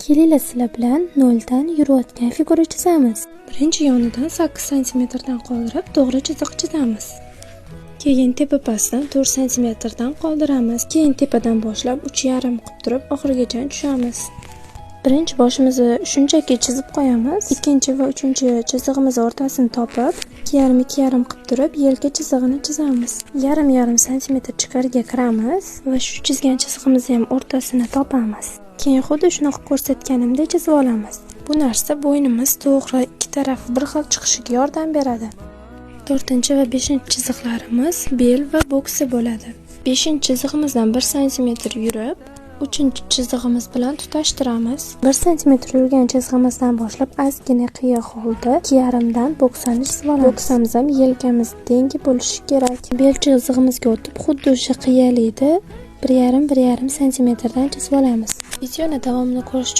Kelinglar sizlar bilan 0 dan yurayotgan figura chizamiz. Birinchi yonidan 8 cm dan qoldirib to'g'ri chiziq chizamiz. Keyin tepa pastdan 4 cm dan qoldiramiz. Keyin tepadan boshlab 3,5 qilib turib oxirigacha tushamiz. Birinchi boshimizni shunchaki chizib qo'yamiz. Ikkinchi va uchinchi chizig'imiz o'rtasini topib, 2,5 qilib turib yelka chizig'ini chizamiz. 1,5 cm chiqariga kiramiz va shu chizgan chizig'imizni ham o'rtasini topamiz. Keyin xuddi shunaqa ko'rsatganimdek chizib olamiz. Bu narsa bo'ynimiz to'g'ri ikki tarafi bir xil chiqishiga yordam beradi. 4 va 5 chiziqlarimiz bel va bo'ksi bo'ladi. 5 chizig'imizdan 1 cm yurib, 3 chizig'imiz bilan tutashtiramiz. 1 cm yurgan chizig'imizdan boshlab ozgina qiyiq holda 2,5 dan bo'ksani chizib olamiz. Bo'ksamiz ham yelkamiz tengi bo'lishi kerak. Bel chizig'imizga o'tib, xuddi o'sha qiyalikda 1,5 cm dan chizib olamiz. Videoni davomini ko'rish uchun